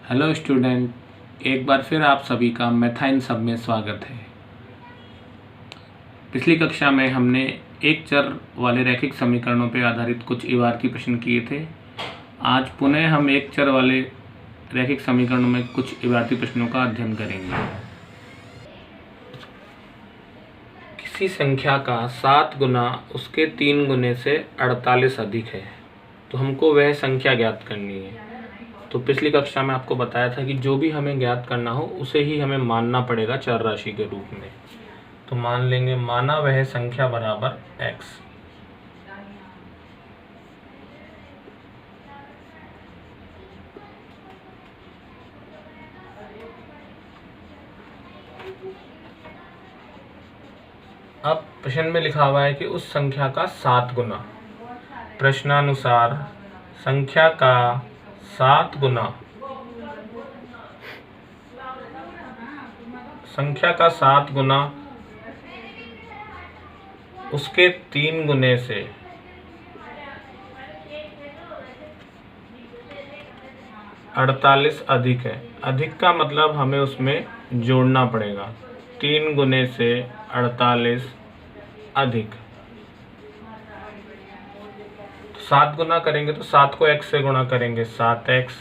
Hello student, एक बार फिर आप सभी का मेथा इन सब में स्वागत है। पिछली कक्षा में हमने एक चर वाले रैखिक समीकरणों पर आधारित कुछ इबारती प्रश्न किए थे। आज पुनः हम एक चर वाले रैखिक समीकरणों में कुछ इबारती प्रश्नों का अध्ययन करेंगे। किसी संख्या का 7 गुना उसके 3 गुने से 48 अधिक है, तो हमको वह संख्या ज्ञात करनी है। तो पिछली कक्षा में आपको बताया था कि जो भी हमें ज्ञात करना हो उसे ही हमें मानना पड़ेगा चर राशि के रूप में। तो मान लेंगे माना वह संख्या बराबर x। अब प्रश्न में लिखा हुआ है कि उस संख्या का 7 गुना, प्रश्नानुसार संख्या का 7 गुना, संख्या का 7 गुना उसके 3 गुने से 48 अधिक है। अधिक का मतलब हमें उसमें जोड़ना पड़ेगा। 3 गुने से 48 अधिक, 7 गुना करेंगे तो 7 को x से गुणा करेंगे 7x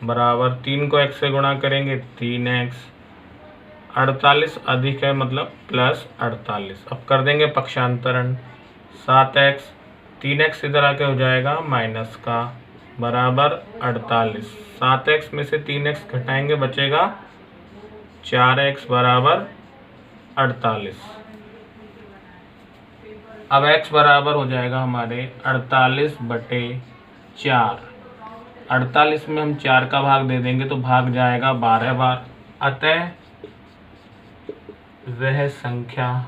बराबर 3 को x से गुणा करेंगे 3x, 48 अधिक है मतलब प्लस 48। अब कर देंगे पक्षांतरण, 7x 3x इधर आके हो जाएगा माइनस का बराबर 48। 7x में से 3x घटाएंगे बचेगा 4x बराबर 48। अब x बराबर हो जाएगा हमारे 48/4। 48 में हम 4 का भाग दे देंगे तो भाग जाएगा 12 बार। अतः वह संख्या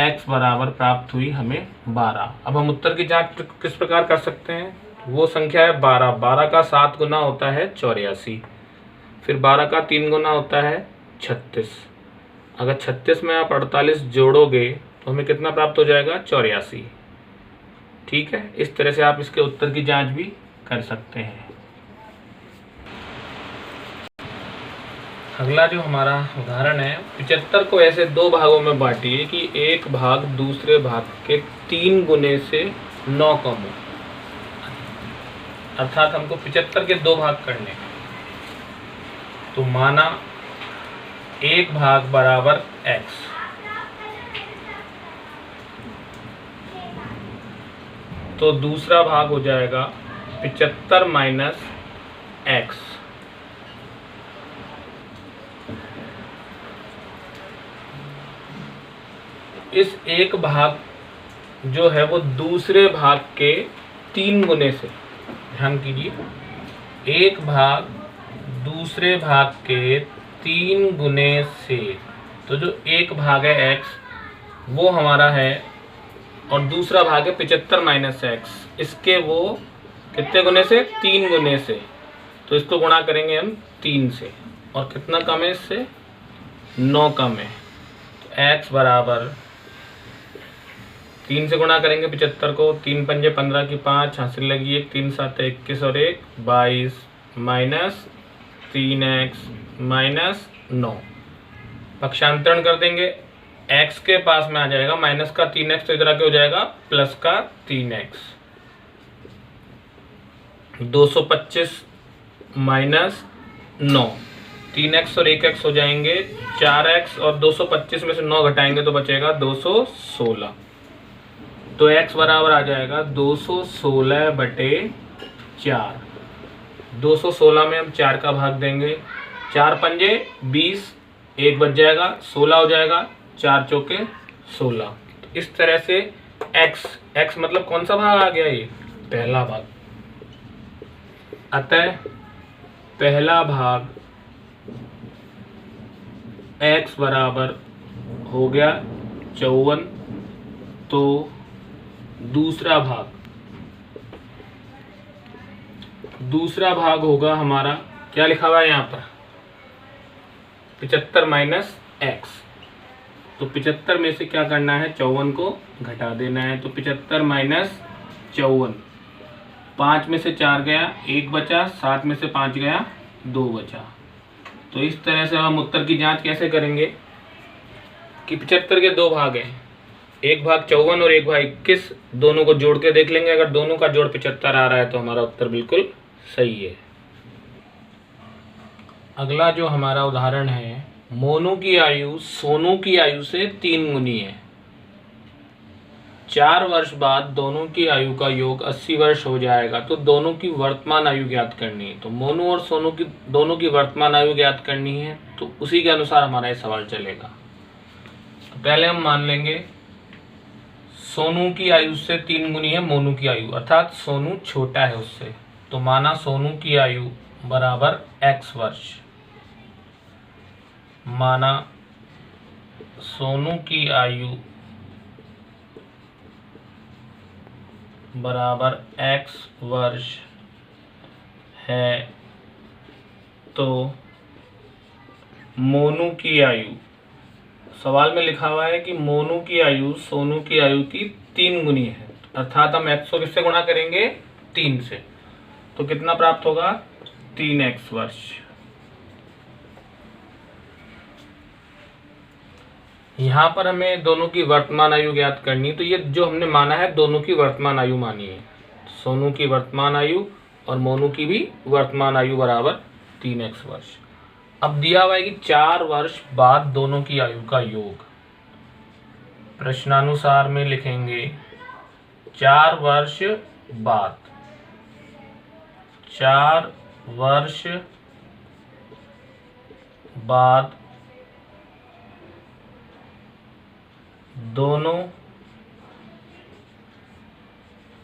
x बराबर प्राप्त हुई हमें 12। अब हम उत्तर की जांच किस प्रकार कर सकते हैं? वो संख्या है 12। 12 का 7 गुना होता है 84, फिर 12 का 3 गुना होता है 36। अगर 36 में आप 48 जोड़ोगे तो हमें कितना प्राप्त हो जाएगा? 84। ठीक है, इस तरह से आप इसके उत्तर की जांच भी कर सकते हैं। अगला जो हमारा उदाहरण है, 75 को ऐसे 2 भागों में बांटिए कि एक भाग दूसरे भाग के 3 गुने से 9 कम हो। अर्थात हमको 75 के 2 भाग करने। तो माना एक भाग बराबर x, तो दूसरा भाग हो जाएगा 75 माइनस x। इस एक भाग जो है वो दूसरे भाग के 3 गुने से, ध्यान कीजिए, एक भाग दूसरे भाग के 3 गुने से, तो जो एक भाग है x वो हमारा है और दूसरा भाग है 75 माइनस x, इसके वो कितने गुने से? 3 गुने से। तो इसको गुणा करेंगे हम 3 से, और कितना कम है इससे? 9 कम है। तो x बराबर 3 से गुणा करेंगे 75 को, 3 पंजे 15 की 5, हासिल लगी 1, 3 7 21 और 1 22 माइनस 3x माइनस 9। पक्षांतरण कर देंगे, x के पास में आ जाएगा माइनस का 3x, तो इधर आके हो जाएगा प्लस का 3x। 225 माइनस 9, 3x और 1x हो जाएंगे 4x, और 225 में से 9 घटाएंगे तो बचेगा 216। तो x बराबर आ जाएगा 216/4। 216 में हम 4 का भाग देंगे, 4 पंजे 20, 1 बच जाएगा 16 हो जाएगा, 4 चौके 16। तो इस तरह से x मतलब कौन सा भाग आ गया? ये पहला भाग। अतः पहला भाग x बराबर हो गया 54। तो दूसरा भाग होगा हमारा, क्या लिखा हुआ है यहाँ पर? 75 माइनस x। तो 75 में से क्या करना है? 54 को घटा देना है। तो 75 माइनस 54 5 में से 4 गया 1 बचा, 7 में से 5 गया 2 बचा। तो इस तरह से हम उत्तर की जांच कैसे करेंगे कि 75 के 2 भाग हैं, एक भाग 54 और एक भाग 21, दोनों को जोड़ के देख लेंगे। अगर दोनों का जोड़ 75 आ रहा है तो हमारा उत्तर बिल्कुल सही है। अगला जो हमारा उदाहरण है, मोनू की आयु सोनू की आयु से 3 गुनी है। 4 वर्ष बाद दोनों की आयु का योग 80 वर्ष हो जाएगा, तो दोनों की वर्तमान आयु ज्ञात करनी है। तो मोनू और सोनू की दोनों की वर्तमान आयु ज्ञात करनी है, तो उसी के अनुसार हमारा ये सवाल चलेगा। तो पहले हम मान लेंगे सोनू की आयु से 3 गुनी है मोनू की आयु, अर्थात सोनू छोटा है उससे। तो माना सोनू की आयु बराबर x वर्ष, माना सोनू की आयु बराबर x वर्ष है, तो मोनू की आयु, सवाल में लिखा हुआ है कि मोनू की आयु सोनू की आयु की 3 गुनी है, अर्थात हम x को किससे गुणा करेंगे 3 से, तो कितना प्राप्त होगा 3x वर्ष। यहाँ पर हमें दोनों की वर्तमान आयु ज्ञात करनी, तो ये जो हमने माना है दोनों की वर्तमान आयु मानी है, सोनू की वर्तमान आयु और मोनू की भी वर्तमान आयु बराबर 3x वर्ष। अब दिया हुआ है कि 4 वर्ष बाद दोनों की आयु का योग, प्रश्नानुसार में लिखेंगे 4 वर्ष बाद, 4 वर्ष बाद दोनों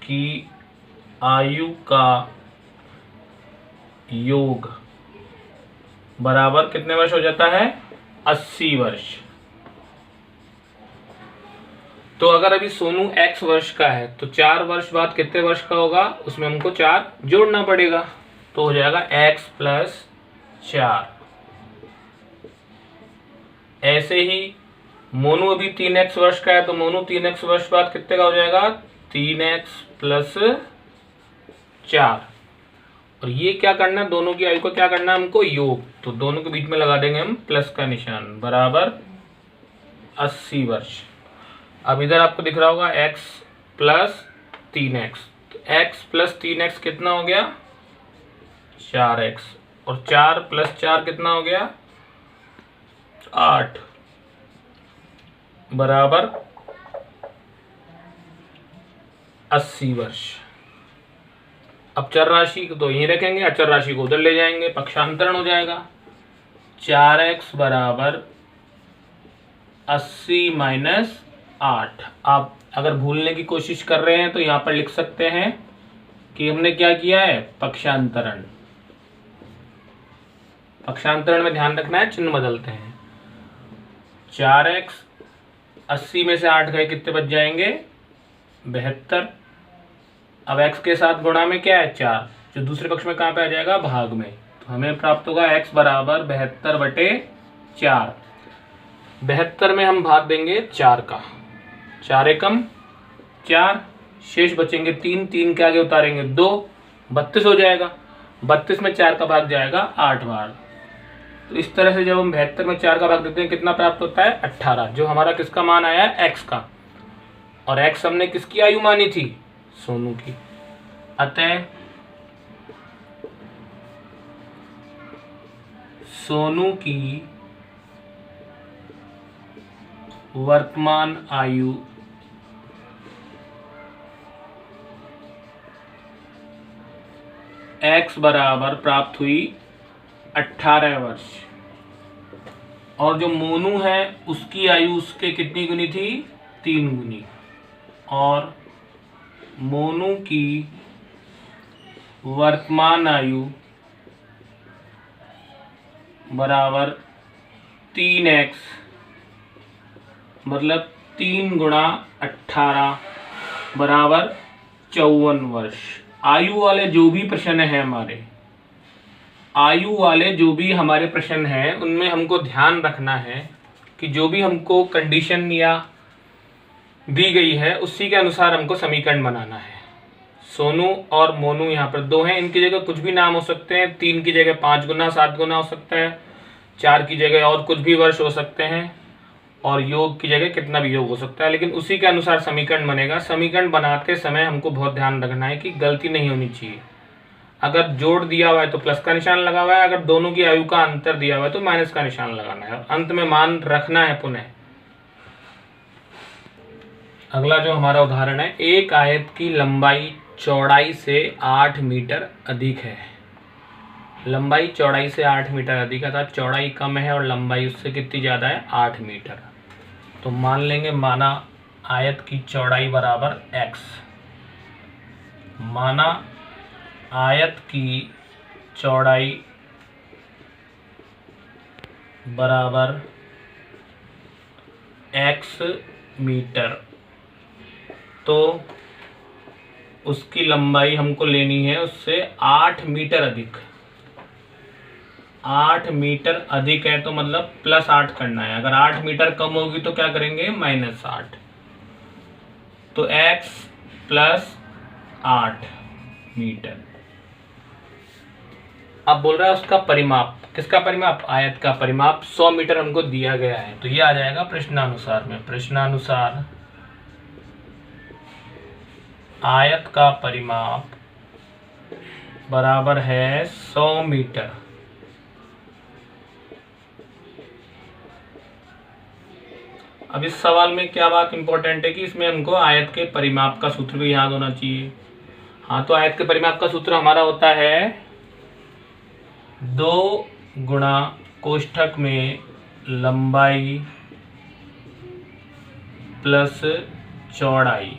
की आयु का योग बराबर कितने वर्ष हो जाता है 80 वर्ष। तो अगर अभी सोनू x वर्ष का है तो 4 वर्ष बाद कितने वर्ष का होगा, उसमें हमको 4 जोड़ना पड़ेगा, तो हो जाएगा x प्लस 4। ऐसे ही मोनू अभी 3x वर्ष का है, तो मोनू 3x वर्ष बाद कितने का हो जाएगा 3x प्लस 4। और ये क्या करना है, दोनों की आयु को क्या करना है हमको योग, तो दोनों के बीच में लगा देंगे हम प्लस का निशान, बराबर 80 वर्ष। अब इधर आपको दिख रहा होगा x प्लस 3x, तो x प्लस 3x कितना हो गया 4x, और 4 प्लस 4 कितना हो गया 8, बराबर 80 वर्ष। अब चर राशि को तो यहीं रखेंगे, अचर राशि को उधर ले जाएंगे, पक्षांतरण हो जाएगा। 4x बराबर 80 माइनस 8। आप अगर भूलने की कोशिश कर रहे हैं तो यहाँ पर लिख सकते हैं कि हमने क्या किया है पक्षांतरण। पक्षांतरण में ध्यान रखना है, चिन्ह बदलते हैं। 4x 80 में से 8 गए, कितने बच जाएंगे 72। अब x के साथ गुणा में क्या है 4, जो दूसरे पक्ष में कहाँ पे आ जाएगा भाग में, तो हमें प्राप्त होगा x बराबर 72/4। 72 में हम भाग देंगे 4 का, 4 एकम 4, शेष बचेंगे 3, 3 के आगे उतारेंगे 2, 32 हो जाएगा। 32 में 4 का भाग जाएगा 8 बार। तो इस तरह से जब हम 72 में 4 का भाग देते हैं कितना प्राप्त होता है 18, जो हमारा किसका मान आया है x का, और x हमने किसकी आयु मानी थी सोनू की। अतः सोनू की वर्तमान आयु x बराबर प्राप्त हुई 18 वर्ष, और जो मोनू है उसकी आयु उसके कितनी गुनी थी 3 गुनी, और मोनू की वर्तमान आयु बराबर 3x, मतलब 3 गुणा 18 बराबर 54 वर्ष। आयु वाले जो भी प्रश्न है हमारे, आयु वाले जो भी हमारे प्रश्न हैं उनमें हमको ध्यान रखना है कि जो भी हमको कंडीशन या दी गई है उसी के अनुसार हमको समीकरण बनाना है। सोनू और मोनू यहाँ पर 2 हैं, इनकी जगह कुछ भी नाम हो सकते हैं। 3 की जगह 5 गुना 7 गुना हो सकता है, 4 की जगह और कुछ भी वर्ष हो सकते हैं, और योग की जगह कितना भी योग हो सकता है, लेकिन उसी के अनुसार समीकरण बनेगा। समीकरण बनाते समय हमको बहुत ध्यान रखना है कि गलती नहीं होनी चाहिए। अगर जोड़ दिया हुआ है तो प्लस का निशान लगा हुआ है, अगर दोनों की आयु का अंतर दिया हुआ है तो माइनस का निशान लगाना है, अंत में मान रखना है पुनः। अगला जो हमारा उदाहरण है, एक आयत की लंबाई चौड़ाई से 8 मीटर अधिक है। लंबाई चौड़ाई से 8 मीटर अधिक है, अर्थात चौड़ाई कम है और लंबाई उससे कितनी ज़्यादा है, 8 मीटर। तो मान लेंगे माना आयत की चौड़ाई बराबर x, माना आयत की चौड़ाई बराबर x मीटर, तो उसकी लंबाई हमको लेनी है उससे 8 मीटर अधिक। 8 मीटर अधिक है तो मतलब प्लस 8 करना है, अगर 8 मीटर कम होगी तो क्या करेंगे, माइनस 8। तो x प्लस 8 मीटर। अब बोल रहा है उसका परिमाप, किसका परिमाप, आयत का परिमाप 100 मीटर हमको दिया गया है, तो ये आ जाएगा प्रश्नानुसार में। प्रश्नानुसार आयत का परिमाप बराबर है 100 मीटर। अब इस सवाल में क्या बात इंपॉर्टेंट है कि इसमें हमको आयत के परिमाप का सूत्र भी याद होना चाहिए। हाँ, तो आयत के परिमाप का सूत्र हमारा होता है 2 गुणा कोष्ठक में लंबाई प्लस चौड़ाई,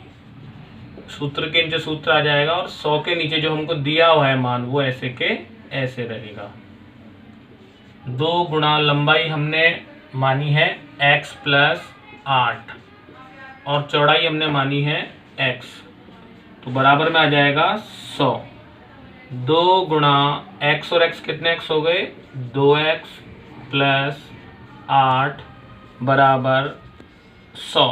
सूत्र के नीचे सूत्र आ जाएगा और 100 के नीचे जो हमको दिया हुआ है मान वो ऐसे के ऐसे रहेगा। 2 गुणा लंबाई हमने मानी है x प्लस 8 और चौड़ाई हमने मानी है x, तो बराबर में आ जाएगा 100। 2 गुणा x और x कितने x हो गए, 2x प्लस 8 बराबर 100।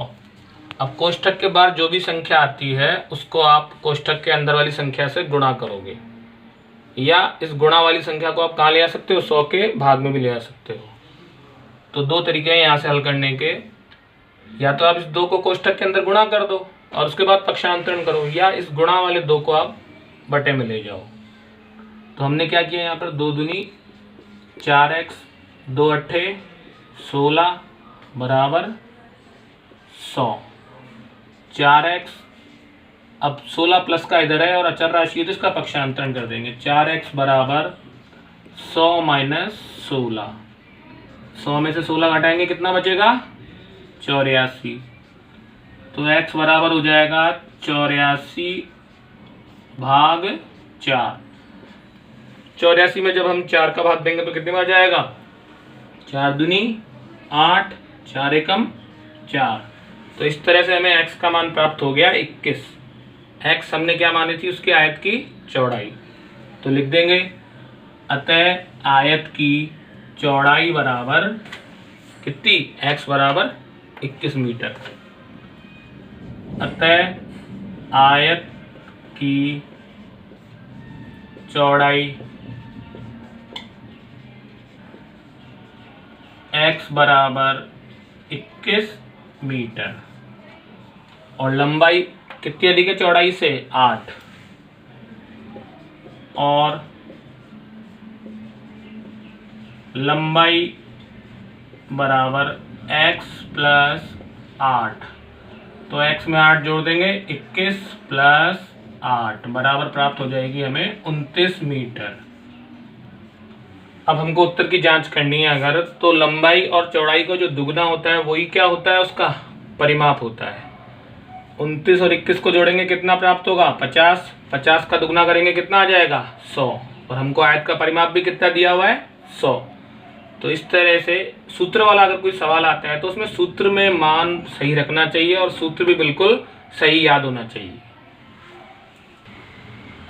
अब कोष्ठक के बाद जो भी संख्या आती है उसको आप कोष्ठक के अंदर वाली संख्या से गुणा करोगे, या इस गुणा वाली संख्या को आप कहाँ ले आ सकते हो, 100 के भाग में भी ले आ सकते हो। तो 2 तरीके हैं यहाँ से हल करने के, या तो आप इस 2 को कोष्ठक के अंदर गुणा कर दो और उसके बाद पक्षांतरण करो, या इस गुणा वाले 2 को आप बटे में ले जाओ। तो हमने क्या किया यहाँ पर, 2 दूनी 4x, 2 अट्ठे 16 बराबर 100। 4x, अब 16 प्लस का इधर है और अचर राशि है तो इसका पक्षांतरण कर देंगे। 4x बराबर 100 माइनस 16, 100 में से 16 घटाएंगे कितना बचेगा, 84। तो x बराबर हो जाएगा 84 भाग 4। 84 में जब हम 4 का भाग देंगे तो कितने में आ जाएगा, 4 दूनी 8, 4 एकम 4। तो इस तरह से हमें x का मान प्राप्त हो गया 21। x हमने क्या मानी थी, उसकी आयत की चौड़ाई, तो लिख देंगे अतः आयत की चौड़ाई बराबर कितनी, x बराबर 21 मीटर। अतः आयत की चौड़ाई x बराबर 21 मीटर और लंबाई कितनी अधिक है चौड़ाई से, 8, और लंबाई बराबर x प्लस 8, तो x में 8 जोड़ देंगे, 21 प्लस 8 बराबर प्राप्त हो जाएगी हमें 29 मीटर। अब हमको उत्तर की जांच करनी है अगर, तो लंबाई और चौड़ाई को जो दुगना होता है वही क्या होता है, उसका परिमाप होता है। 29 और 21 को जोड़ेंगे कितना प्राप्त होगा, 50। 50 का दुगना करेंगे कितना आ जाएगा, 100, और हमको आयत का परिमाप भी कितना दिया हुआ है, 100। तो इस तरह से सूत्र वाला अगर कोई सवाल आता है तो उसमें सूत्र में मान सही रखना चाहिए और सूत्र भी बिल्कुल सही याद होना चाहिए।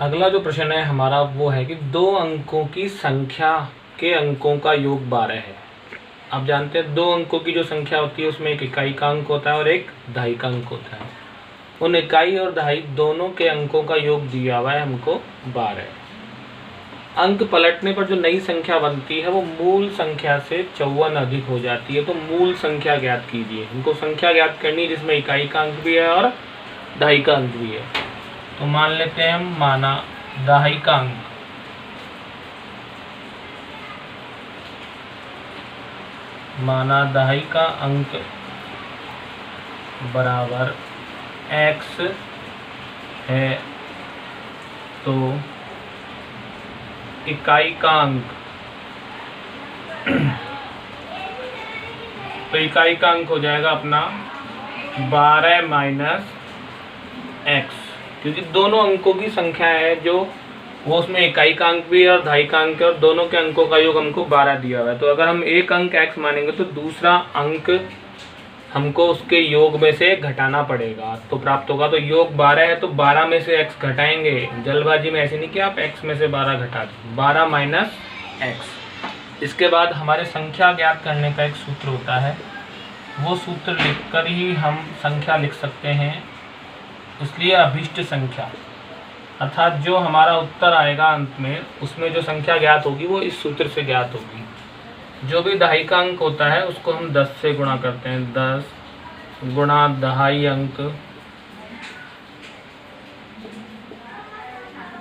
अगला जो प्रश्न है हमारा वो है कि 2 अंकों की संख्या के अंकों का योग 12 है। आप जानते हैं 2 अंकों की जो संख्या होती है उसमें एक इकाई का अंक होता है और एक दहाई का अंक होता है। उन इकाई और दहाई दोनों के अंकों का योग दिया हुआ है हमको 12। अंक पलटने पर जो नई संख्या बनती है वो मूल संख्या से 54 अधिक हो जाती है। तो मूल संख्या ज्ञात कीजिए। हमको संख्या ज्ञात करनी है जिसमें इकाई का अंक भी है और दहाई का अंक भी है। तो मान लेते हैं हम, माना दहाई का अंक बराबर x है, तो इकाई का अंक हो जाएगा अपना 12 माइनस x, क्योंकि दोनों अंकों की संख्या है जो वो उसमें इकाई का अंक भी है और दहाई का अंक है और दोनों के अंकों का योग हमको 12 दिया हुआ है। तो अगर हम एक अंक x मानेंगे तो दूसरा अंक हमको उसके योग में से घटाना पड़ेगा तो प्राप्त होगा। तो योग 12 है तो 12 में से x घटाएंगे। जल्दबाजी में ऐसे नहीं कि आप x में से 12 घटा दें, 12 माइनस x। इसके बाद हमारे संख्या ज्ञात करने का एक सूत्र होता है, वो सूत्र लिखकर ही हम संख्या लिख सकते हैं। इसलिए अभीष्ट संख्या अर्थात जो हमारा उत्तर आएगा अंत में, उसमें जो संख्या ज्ञात होगी वो इस सूत्र से ज्ञात होगी। जो भी दहाई का अंक होता है उसको हम 10 से गुणा करते हैं। 10 गुणा दहाई अंक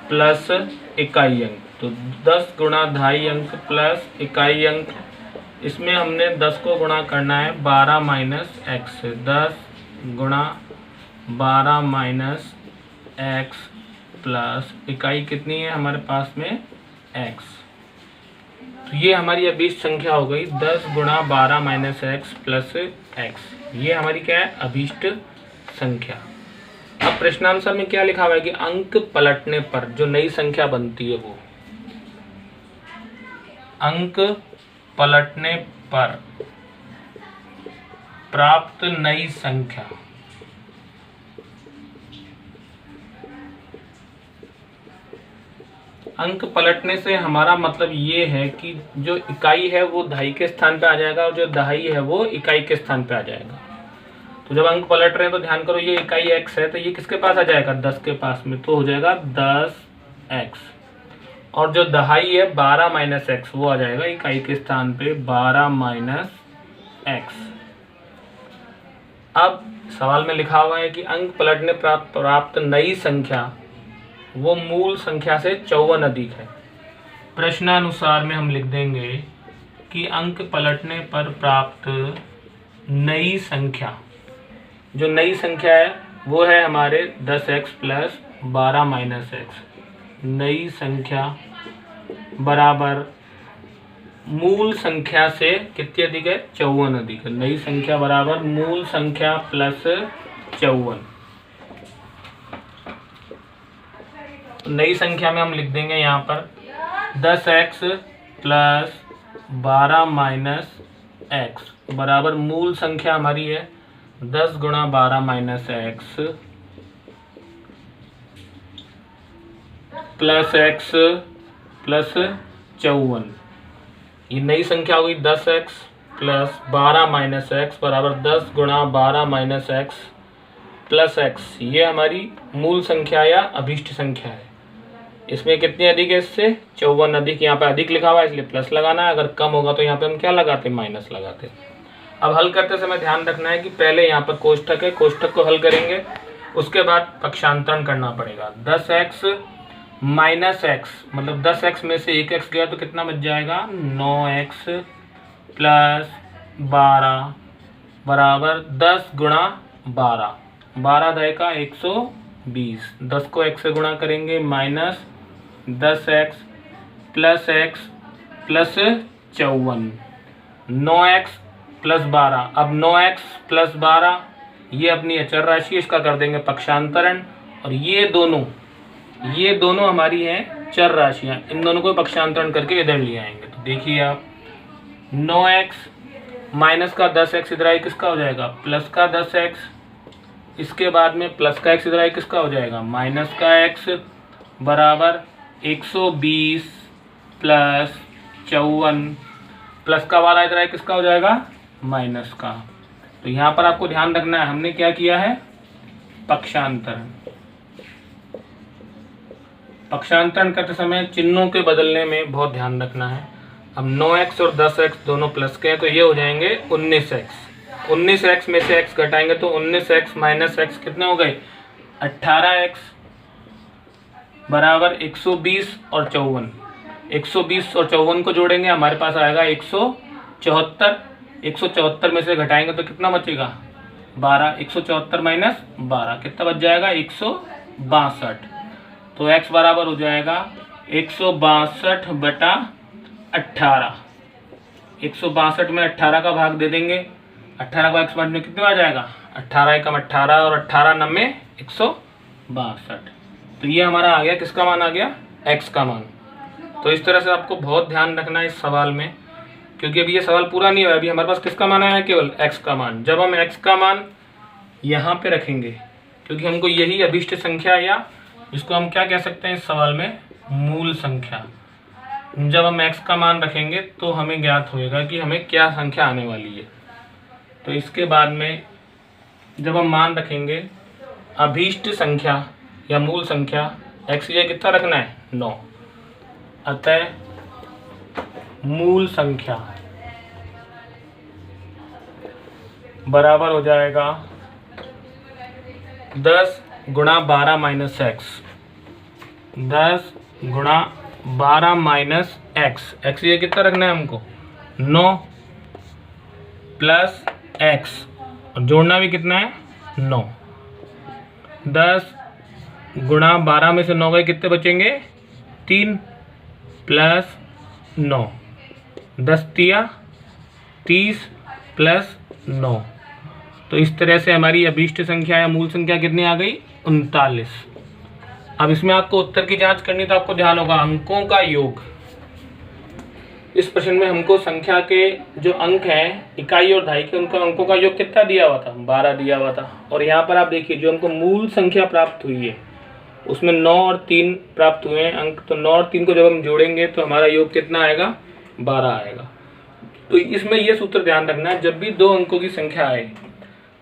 प्लस इकाई अंक। तो 10 गुणा दहाई अंक प्लस इकाई अंक, इसमें हमने 10 को गुणा करना है 12 माइनस एक्स से। 10 गुणा 12 माइनस एक्स प्लस इकाई कितनी है हमारे पास में x। तो ये हमारी अभीष्ट संख्या हो गई 10 गुणा 12 माइनस एक्स प्लस x। ये हमारी क्या है, अभीष्ट संख्या। अब प्रश्नानुसार में क्या लिखा हुआ है कि अंक पलटने पर जो नई संख्या बनती है वो अंक पलटने पर प्राप्त नई संख्या। अंक पलटने से हमारा मतलब ये है कि जो इकाई है वो दहाई के स्थान पे आ जाएगा और जो दहाई है वो इकाई के स्थान पे आ जाएगा। तो जब अंक पलट रहे हैं तो ध्यान करो, ये इकाई x है तो ये किसके पास आ जाएगा, 10 के पास में, तो हो जाएगा 10x। और जो दहाई है 12 माइनस एक्स, वो आ जाएगा इकाई के स्थान पे 12 माइनस एक्स। अब सवाल में लिखा हुआ है कि अंक पलटने प्राप्त नई संख्या वो मूल संख्या से 54 अधिक है। प्रश्नानुसार में हम लिख देंगे कि अंक पलटने पर प्राप्त नई संख्या, जो नई संख्या है वो है हमारे 10x प्लस 12 माइनस एक्स। नई संख्या बराबर मूल संख्या से कितनी अधिक है, 54 अधिक है। नई संख्या बराबर मूल संख्या प्लस 54। नई संख्या में हम लिख देंगे यहाँ पर 10x प्लस 12 माइनस एक्स बराबर मूल संख्या हमारी है 10 गुणा 12 minus x plus x plus 54। ये नई संख्या होगी 10x प्लस 12 माइनस एक्स बराबर 10 गुणा 12 माइनस एक्स प्लस एक्स। ये हमारी मूल संख्या या अभीष्ट संख्या है। इसमें कितनी अधिक है, इससे 54 अधिक। यहाँ पे अधिक लिखा हुआ है इसलिए प्लस लगाना है, अगर कम होगा तो यहाँ पे हम क्या लगाते, माइनस लगाते। अब हल करते समय ध्यान रखना है कि पहले यहाँ पर कोष्ठक है, कोष्ठक को हल करेंगे, उसके बाद पक्षांतरण करना पड़ेगा। 10x माइनस एक्स मतलब 10x में से 1x गया तो कितना बच जाएगा, 9x प्लस 12 बराबर 10 गुणा 12, 12 दहे का 120। 10 को x से गुणा करेंगे minus 10x plus x plus 54, 9x plus 12। अब 9x प्लस 12 ये अपनी अचर राशि, इसका कर देंगे पक्षांतरण। और ये दोनों हमारी हैं चर राशियाँ, इन दोनों को पक्षांतरण करके इधर ले आएंगे। तो देखिए आप 9x माइनस का 10x इधर आई किसका हो जाएगा, प्लस का 10x। इसके बाद में प्लस का x इधर आई किसका हो जाएगा, माइनस का x बराबर 120 प्लस 54, प्लस का वाला इधर आई किसका हो जाएगा, माइनस का। तो यहाँ पर आपको ध्यान रखना है, हमने क्या किया है, पक्षांतरण। पक्षांतरण करते समय चिन्हों के बदलने में बहुत ध्यान रखना है। अब 9x और 10x दोनों प्लस के हैं तो ये हो जाएंगे 19x। 19x में से x घटाएंगे तो 19x माइनस x कितने हो गए 18x बराबर 120 और 54। 120 और 54 को जोड़ेंगे हमारे पास आएगा 174। 174 में से घटाएंगे तो कितना बचेगा 12। 174 माइनस 12 कितना बच जाएगा 162। तो x बराबर हो जाएगा 162 बटा 18। 162 में 18 का भाग दे देंगे। 18 का x में कितने आ जाएगा 18 एकम 18 और 18 9 162। तो ये हमारा आ गया, किसका मान आ गया x का मान। तो इस तरह से आपको बहुत ध्यान रखना है इस सवाल में, क्योंकि अभी ये सवाल पूरा नहीं हुआ, अभी हमारे पास किसका मान आया है केवल x का मान। जब हम x का मान यहाँ पे रखेंगे, क्योंकि हमको यही अभिष्ट संख्या या जिसको हम क्या कह सकते हैं इस सवाल में मूल संख्या, जब हम x का मान रखेंगे तो हमें ज्ञात होएगा कि हमें क्या संख्या आने वाली है। तो इसके बाद में जब हम मान रखेंगे अभीष्ट संख्या या मूल संख्या x ये कितना रखना है 9, अतः मूल संख्या बराबर हो जाएगा 10 गुणा 12 माइनस एक्स। 10 गुणा 12 माइनस एक्स ये कितना रखना है हमको 9 प्लस एक्स और जोड़ना भी कितना है 9। 10 गुणा 12 में से 9 गए कितने बचेंगे 3 प्लस 9। 10 तिया 30 प्लस 9। तो इस तरह से हमारी अभीष्ट संख्या या मूल संख्या कितनी आ गई 39। अब इसमें आपको उत्तर की जांच करनी, तो आपको ध्यान होगा अंकों का योग। इस प्रश्न में हमको संख्या के जो अंक हैं इकाई और दहाई के, उनका अंकों का योग कितना दिया हुआ था 12 दिया हुआ था। और यहाँ पर आप देखिए जो हमको मूल संख्या प्राप्त हुई है उसमें 9 और 3 प्राप्त हुए हैं अंक। तो 9 और 3 को जब हम जोड़ेंगे तो हमारा योग कितना आएगा 12 आएगा। तो इसमें यह सूत्र ध्यान रखना है, जब भी 2 अंकों की संख्या आए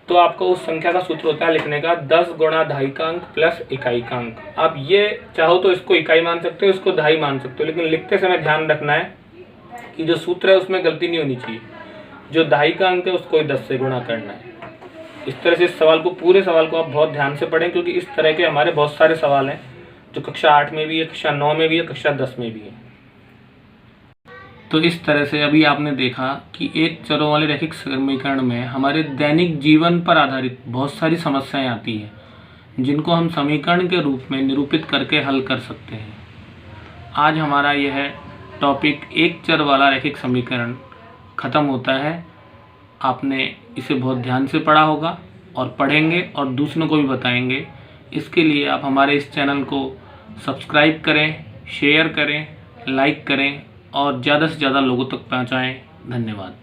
तो आपको उस संख्या का सूत्र होता है लिखने का 10 गुणा दहाई का अंक प्लस इकाई का अंक। आप ये चाहो तो इसको इकाई मान सकते हो, इसको दहाई मान सकते हो, लेकिन लिखते समय ध्यान रखना है कि जो सूत्र है उसमें गलती नहीं होनी चाहिए। जो दहाई का अंक है उसको 10 से गुणा करना है। इस तरह से इस सवाल को, पूरे सवाल को आप बहुत ध्यान से पढ़ें, क्योंकि इस तरह के हमारे बहुत सारे सवाल हैं जो कक्षा 8 में भी है, कक्षा 9 में भी है, कक्षा 10 में भी है। तो इस तरह से अभी आपने देखा कि एक चरों वाले रैखिक समीकरण में हमारे दैनिक जीवन पर आधारित बहुत सारी समस्याएं आती हैं, जिनको हम समीकरण के रूप में निरूपित करके हल कर सकते हैं। आज हमारा यह टॉपिक एक चर वाला रैखिक समीकरण ख़त्म होता है। आपने इसे बहुत ध्यान से पढ़ा होगा और पढ़ेंगे और दूसरों को भी बताएंगे। इसके लिए आप हमारे इस चैनल को सब्सक्राइब करें, शेयर करें, लाइक करें और ज़्यादा से ज़्यादा लोगों तक पहुँचाएँ। धन्यवाद।